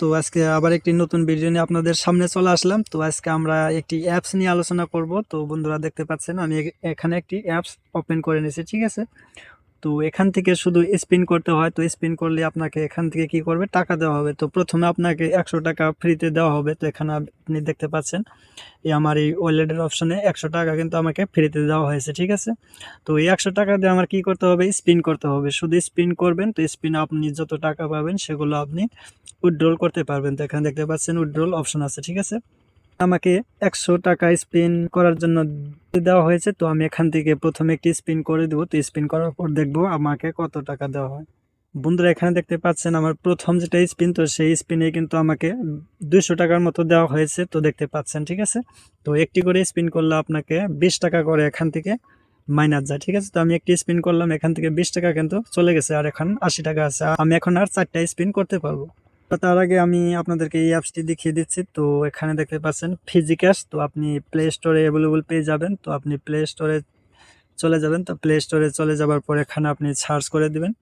তো আজকে আবার একটি নতুন ভিডিও নিয়ে আপনাদের সামনে চলে আসলাম। তো আজকে আমরা একটি অ্যাপস নিয়ে আলোচনা করব। তো বন্ধুরা দেখতে পাচ্ছেন আমি এখানে একটি অ্যাপস ওপেন করে নিয়েছি, ঠিক আছে। তো এখান থেকে শুধু স্পিন করতে হয়। তো স্পিন করলে আপনাকে এখান থেকে কি করবে, টাকা দেওয়া হবে। তো প্রথমে আপনাকে 100 টাকা ফ্রিতে দেওয়া হবে। তো এখানে আপনি দেখতে পাচ্ছেন আমার এই ওয়ালেটের অপশনে 100 টাকা কিন্তু আমাকে ফ্রিতে দেওয়া হয়েছে, ঠিক আছে। তো এই 100 টাকা দিয়ে আমার কি করতে হবে, স্পিন করতে হবে। শুধু স্পিন করবেন। তো স্পিন আপনি যত টাকা পাবেন সেগুলো আপনি উইথড্রল করতে পারবেন। তো এখানে দেখতে পাচ্ছেন উইথড্রল অপশন আছে, ঠিক আছে। আমাকে 100 টাকা স্পিন করার জন্য দেওয়া হয়েছে। তো আমি এখান থেকে প্রথমে একটি স্পিন করে দেবো। তো স্পিন করার পর দেখবো আমাকে কত টাকা দেওয়া হয়। বন্ধুরা এখানে দেখতে পাচ্ছেন আমার প্রথম যেটা স্পিন, তো সেই স্পিনে কিন্তু আমাকে 200 টাকার মতো দেওয়া হয়েছে। তো দেখতে পাচ্ছেন, ঠিক আছে। তো একটি করে স্পিন করলে আপনাকে 20 টাকা করে এখান থেকে মাইনাস যায়, ঠিক আছে। তো আমি একটি স্পিন করলাম, এখান থেকে 20 টাকা কিন্তু চলে গেছে, আর এখন 80 টাকা আছে। আমি এখন আর 4টা স্পিন করতে পারবো। তো তার আগে আমি আপনাদেরকে এই অ্যাপসটি দেখিয়ে দিচ্ছি। তো এখানে দেখতে পাচ্ছেন ফিজিক্যাশ। তো আপনি প্লে স্টোরে অ্যাভেলেবল পেয়ে যাবেন। তো আপনি প্লে স্টোরে চলে যাবেন। তো প্লে স্টোরে চলে যাবার পর এখানে আপনি সার্চ করে দিবেন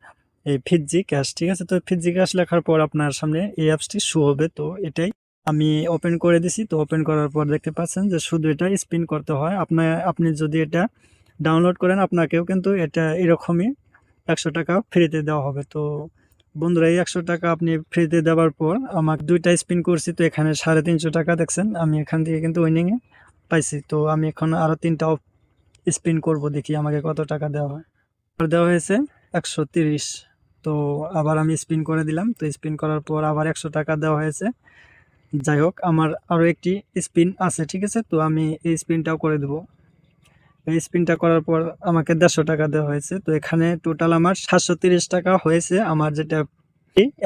এই ফিজিক্যাশ, ঠিক আছে। তো ফিজিক্যাশ লেখার পর আপনার সামনে এই অ্যাপসটি শো হবে। তো এটাই আমি ওপেন করে দিছি। তো ওপেন করার পর দেখতে পাচ্ছেন যে শুধু এটা স্পিন করতে হয়। আপনি যদি এটা ডাউনলোড করেন আপনাকেও কিন্তু এটা এরকমই 100 টাকা ফ্রিতে দেওয়া হবে। তো বন্ধুরা এই 100 টাকা আপনি ফ্রিতে দেওয়ার পর আমাকে 2টা স্পিন করছি। তো এখানে 350 টাকা দেখছেন আমি এখান থেকে কিন্তু উইনিংয়ে পাইছি। তো আমি এখন আরও 3টা স্পিন করব, দেখি আমাকে কত টাকা দেওয়া হয়। দেওয়া হয়েছে 130। তো আবার আমি স্পিন করে দিলাম। তো স্পিন করার পর আবার 100 টাকা দেওয়া হয়েছে। যাই হোক, আমার আরও একটি স্পিন আছে, ঠিক আছে। তো আমি এই স্পিনটাও করে দেবো। এই স্পিনটা করার পর আমাকে 150 টাকা দেওয়া হয়েছে। তো এখানে টোটাল আমার 730 টাকা হয়েছে। আমার যেটা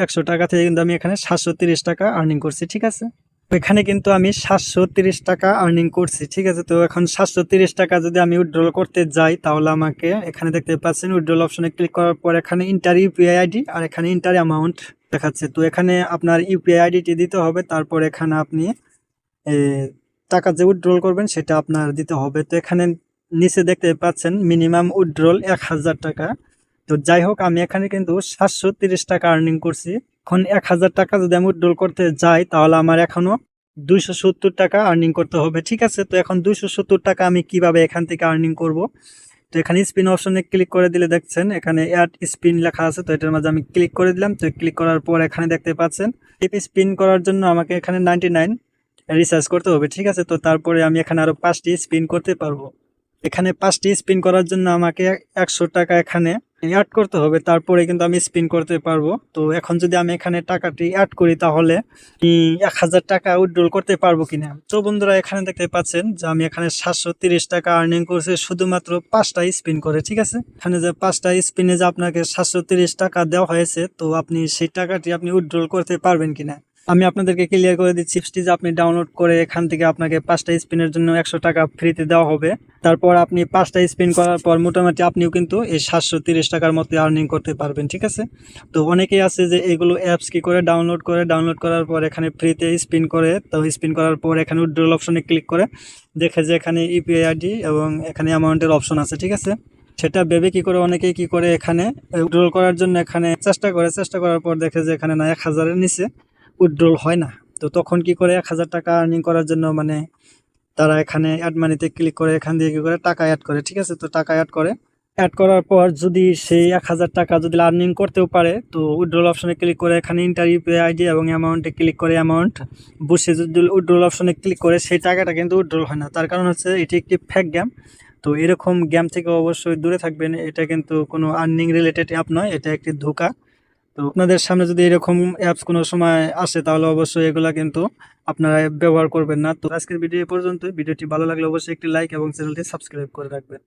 100 টাকা থেকে কিন্তু আমি এখানে 730 টাকা আর্নিং করছি, ঠিক আছে। তো এখানে কিন্তু আমি 730 টাকা আর্নিং করছি, ঠিক আছে। তো এখন 730 টাকা যদি আমি উইথড্রল করতে যাই তাহলে আমাকে এখানে দেখতে পাচ্ছেন উইথড্রল অপশনে ক্লিক করার পর এখানে ইন্টার ইউপিআই আইডি আর এখানে ইন্টার অ্যামাউন্ট দেখাচ্ছে। তো এখানে আপনার ইউপিআই আইডিটি দিতে হবে। তারপর এখানে আপনি টাকা যে উইথড্রল করবেন সেটা আপনার দিতে হবে। তো এখানে নিচে দেখতে পাচ্ছেন মিনিমাম উইথড্রল 1000 টাকা। তো যাই হোক, আমি এখানে কিন্তু 730 টাকা আর্নিং করছি। এখন 1000 টাকা যদি আমি উইথড্রল করতে যাই তাহলে আমার এখনো 270 টাকা আর্নিং করতে হবে, ঠিক আছে। তো এখন 270 টাকা আমি কিভাবে এখান থেকে আর্নিং করব। তো এখানে স্পিন অপশনে ক্লিক করে দিলে দেখছেন এখানে অ্যাড স্পিন লেখা আছে। তো এটার মাঝে আমি ক্লিক করে দিলাম। তো ক্লিক করার পর এখানে দেখতে পাচ্ছেন স্পিন করার জন্য আমাকে এখানে 99 রিচার্জ করতে হবে, ঠিক আছে। তো তারপরে আমি এখানে আরো 5টি স্পিন করতে পারবো। এখানে 5টি স্পিন করার জন্য আমাকে 100 টাকা এখানে অ্যাড করতে হবে, তারপরে কিন্তু আমি স্পিন করতে পারবো। তো এখন যদি আমি এখানে টাকাটি অ্যাড করি তাহলে 1000 টাকা উইথড্রল করতে পারবো কিনা। তো বন্ধুরা এখানে দেখতে পাচ্ছেন যে আমি এখানে 730 টাকা আর্নিং করছি শুধুমাত্র 5টা স্পিন করে, ঠিক আছে। এখানে যে 5টা স্পিনে যে আপনাকে 730 টাকা দেওয়া হয়েছে, তো আপনি সেই টাকাটি আপনি উইথড্রল করতে পারবেন কিনা আমি আপনাদেরকে ক্লিয়ার করে দিচ্ছি। চিপসটি যে আপনি ডাউনলোড করে এখান থেকে আপনাকে 5টা স্পিনের জন্য 100 টাকা ফ্রিতে দেওয়া হবে। তারপর আপনি 5টা স্পিন করার পর মোটামুটি আপনিও কিন্তু এই 730 টাকার মতো আর্নিং করতে পারবেন, ঠিক আছে। তো অনেকেই আছে যে এগুলো অ্যাপস কি করে ডাউনলোড করার পর এখানে ফ্রিতে স্পিন করে। তো স্পিন করার পর এখানে উইথড্রল অপশনে ক্লিক করে দেখে যে এখানে ইউপিআই আইডি এবং এখানে অ্যামাউন্টের অপশন আছে, ঠিক আছে। সেটা ভেবে কি করে অনেকেই কি করে এখানে উইথড্রল করার জন্য এখানে চেষ্টা করার পর দেখে যে এখানে না 1000-এর নিচে উইথড্রল হয় না। তো তখন কি করে 1000 টাকা আর্নিং করার জন্য মানে তারা এখানে অ্যাড মানিতে ক্লিক করে এখান দিয়ে কি করে টাকা অ্যাড করে, ঠিক আছে। তো টাকা অ্যাড করার পর যদি সেই 1000 টাকা যদি আর্নিং করতেও পারে, তো উইথড্রল অপশনে ক্লিক করে এখানে ইন্টার ইউপিআই আইডি এবং অ্যামাউন্টে ক্লিক করে অ্যামাউন্ট বসে যদি উইথড্রল অপশনে ক্লিক করে সেই টাকাটা কিন্তু উইথড্রল হয় না। তার কারণ হচ্ছে এটি একটি ফেক গেম। তো এরকম গেম থেকে অবশ্যই দূরে থাকবেন। এটা কিন্তু কোনো আর্নিং রিলেটেড অ্যাপ নয়, এটা একটি ধোঁকা। তো আপনাদের সামনে যদি এরকম অ্যাপস কোনো সময় আসে তাহলে অবশ্যই এগুলা কিন্তু আপনারা ব্যবহার করবেন না। তো আজকের ভিডিও পর্যন্ত। ভিডিওটি ভালো লাগলে অবশ্যই একটি লাইক এবং চ্যানেলটি সাবস্ক্রাইব করে রাখবেন।